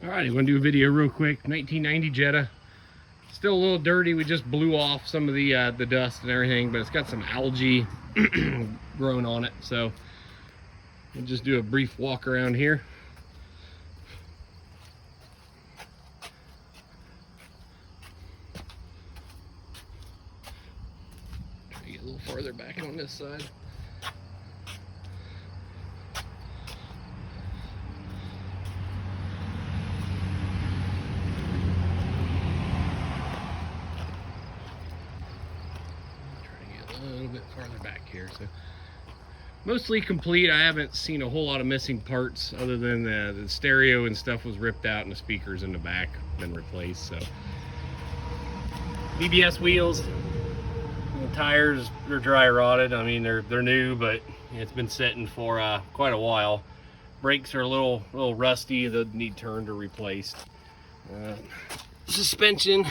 Alright, I'm going to do a video real quick. 1990 Jetta. Still a little dirty. We just blew off some of the dust and everything, but it's got some algae growing on it. So we'll just do a brief walk around here. Try to get a little farther back on this side. A little bit farther back here. So mostly complete. I haven't seen a whole lot of missing parts other than the stereo and stuff was ripped out and the speakers in the back been replaced. So BBS wheels, the tires, they're dry rotted. I mean, they're new, but it's been sitting for quite a while. Brakes are a little rusty. They need turned or replaced. Suspension,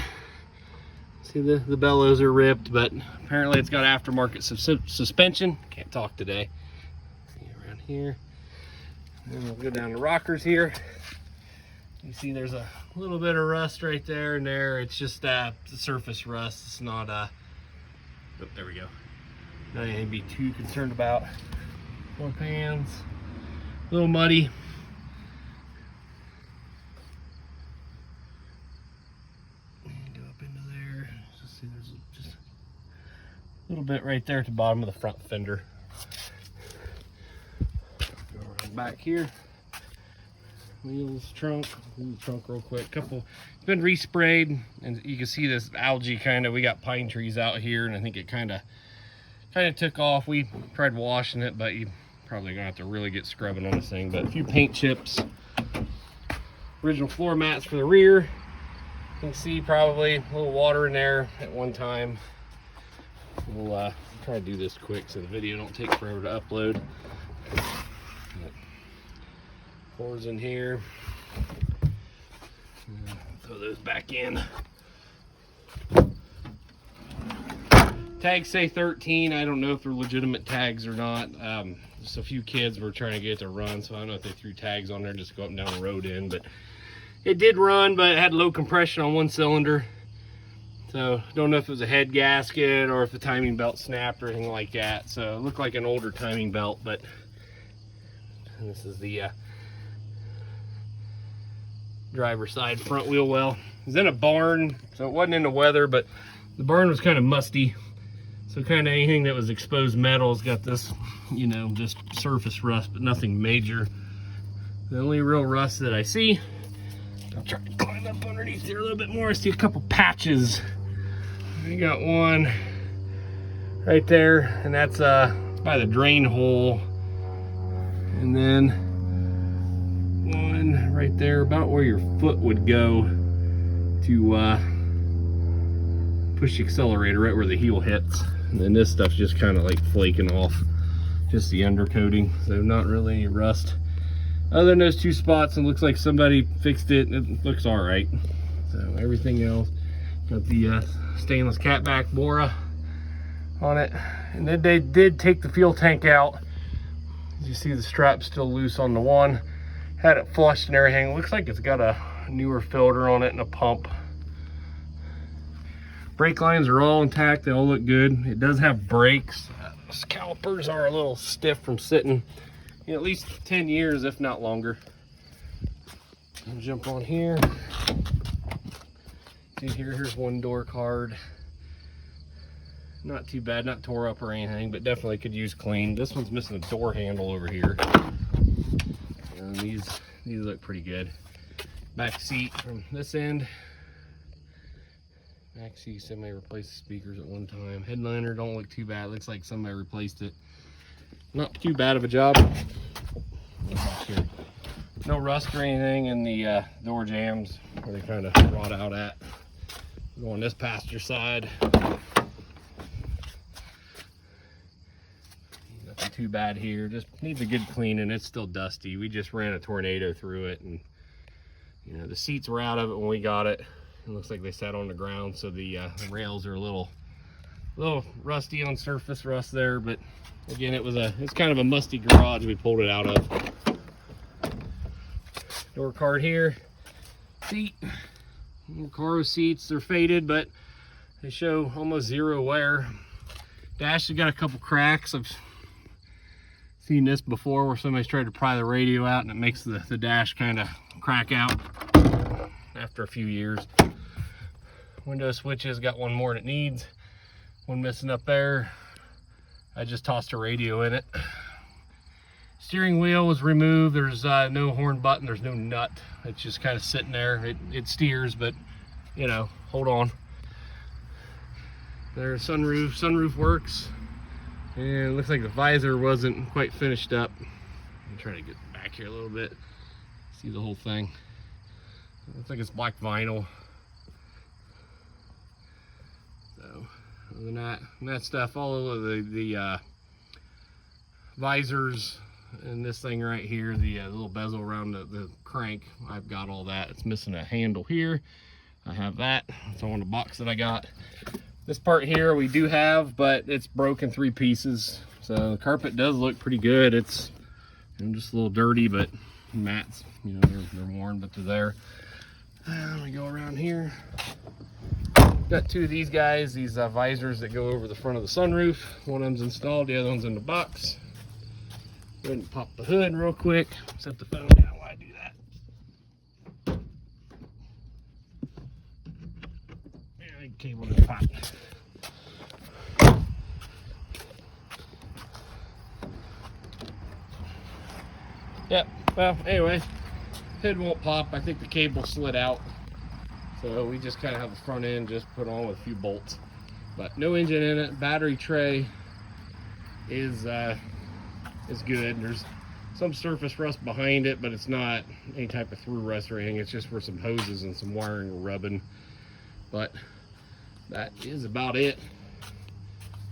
see the bellows are ripped, but apparently it's got aftermarket suspension. Can't talk today. See around here. And we'll go down to rockers here. You see there's a little bit of rust right there and there. It's just the surface rust. It's not oh, there we go. Not anything to be too concerned about. Floor pans, a little muddy. See, there's just a little bit right there at the bottom of the front fender. Go around back here. Wheels, trunk. Move the trunk real quick. It's been resprayed, and you can see this algae we got pine trees out here, and I think it kind of took off. We tried washing it, but you probably gonna have to really get scrubbing on this thing. But a few paint chips. Original floor mats for the rear. You can see probably a little water in there at one time. We'll try to do this quick so the video don't take forever to upload. Floors in here. Throw those back in. Tags say 13. I don't know if they're legitimate tags or not. Just a few kids were trying to get it to run, so I don't know if they threw tags on there and just go up and down the road in, but it did run, but it had low compression on one cylinder. So don't know if it was a head gasket or if the timing belt snapped or anything like that. So it looked like an older timing belt, but this is the driver's side front wheel well. It was in a barn, so it wasn't in the weather, but the barn was kind of musty. So kind of anything that was exposed metal has got this, you know, just surface rust, but nothing major. The only real rust that I see, I'll try to climb up underneath there a little bit more. I see a couple patches. I got one right there, and that's by the drain hole. And then one right there, about where your foot would go to push the accelerator, right where the heel hits. And then this stuff's just kind of like flaking off, just the undercoating. So not really any rust. Other than those two spots, it looks like somebody fixed it. It looks all right. So everything else, got the stainless catback Bora on it. And then they did take the fuel tank out. As you see, the strap's still loose on the one. Had it flushed and everything. Looks like it's got a newer filter on it and a pump. Brake lines are all intact. They all look good. It does have brakes. Those calipers are a little stiff from sitting, you know, at least 10 years, if not longer. I'll jump on here. See here, here's one door card. Not too bad, not tore up or anything, but definitely could use clean. This one's missing a door handle over here. And these look pretty good. Back seat from this end. Back seat, somebody replaced the speakers at one time. Headliner don't look too bad. Looks like somebody replaced it. Not too bad of a job. No rust or anything in the door jambs where they kind of rot out at. Go on this passenger side. Nothing too bad here. Just needs a good cleaning. It's still dusty. We just ran a tornado through it, and you know the seats were out of it when we got it. It looks like they sat on the ground, so the rails are a little rusty on surface rust there, but again, it's kind of a musty garage we pulled it out of. Door card here. seat. Cargo seats, they're faded, but they show almost zero wear. Dash has got a couple cracks. I've seen this before where somebody's tried to pry the radio out and it makes the dash kind of crack out after a few years. Window switches, got one more than it needs. One missing up there. I just tossed a radio in it. Steering wheel was removed. There's no horn button, there's no nut. It's just kind of sitting there. It steers, but you know, hold on. There's sunroof. Sunroof works. And it looks like the visor wasn't quite finished up. I'm trying to get back here a little bit. See the whole thing. It looks like it's black vinyl. So, other than that stuff, all of the visors and this thing right here, the little bezel around the crank, I've got all that. It's missing a handle here. I have that. It's on the box that I got. This part here we do have, but it's broken 3 pieces. So the carpet does look pretty good. It's, you know, just a little dirty, but mats, you know, they're worn, but they're there. Let me go around here. Got 2 of these guys, these visors that go over the front of the sunroof. One of them's installed, the other one's in the box. Go ahead and pop the hood real quick. Set the phone down while I do that. Yeah, cable in the pot. Yep, well, anyway, hood won't pop. I think the cable slid out. So we just kind of have the front end just put on with a few bolts. But no engine in it. Battery tray is good. There's some surface rust behind it, but it's not any type of through rust or anything. It's just where some hoses and some wiring are rubbing. But that is about it.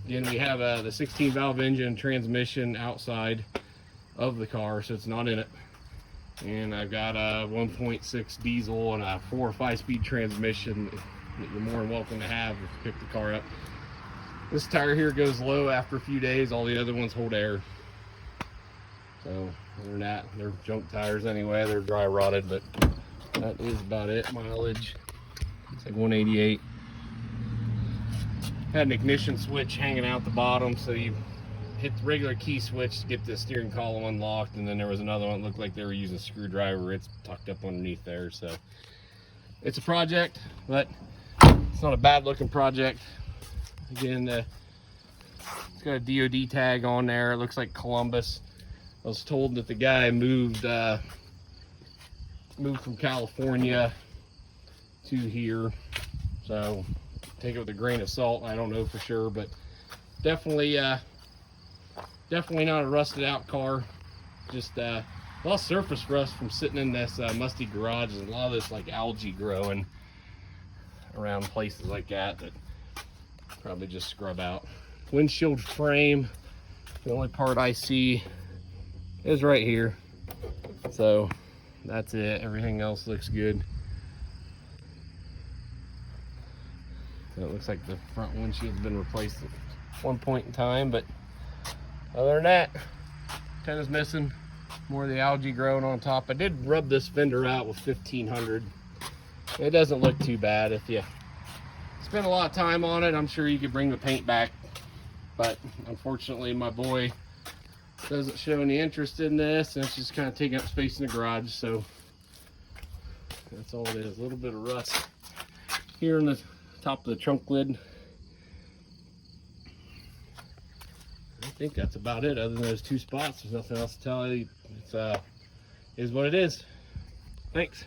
Again, we have the 16 valve engine transmission outside of the car, so it's not in it. And I've got a 1.6 diesel and a 4 or 5 speed transmission that you're more than welcome to have if you pick the car up. This tire here goes low after a few days. All the other ones hold air. So other than that, they're junk tires anyway. They're dry rotted, but that is about it. Mileage, it's like 188. Had an ignition switch hanging out the bottom, so you hit the regular key switch to get the steering column unlocked, and then there was another one that looked like they were using a screwdriver. It's tucked up underneath there, so it's a project, but it's not a bad looking project. Again, it's got a DOD tag on there. It looks like Columbus. I was told that the guy moved from California to here, so take it with a grain of salt. I don't know for sure, but definitely not a rusted out car. Just a lot of surface rust from sitting in this musty garage, and a lot of this like algae growing around places like that probably just scrub out. Windshield frame, the only part I see is right here, so that's it. Everything else looks good. So it looks like the front windshield's been replaced at one point in time, but other than that, antenna's missing. More of the algae growing on top. I did rub this fender out with 1500. It doesn't look too bad. If you spend a lot of time on it, I'm sure you could bring the paint back. But unfortunately, my boy doesn't show any interest in this, and it's just kind of taking up space in the garage. So that's all it is. A little bit of rust here on the top of the trunk lid. I think that's about it. Other than those 2 spots, there's nothing else to tell you. It's is what it is. Thanks.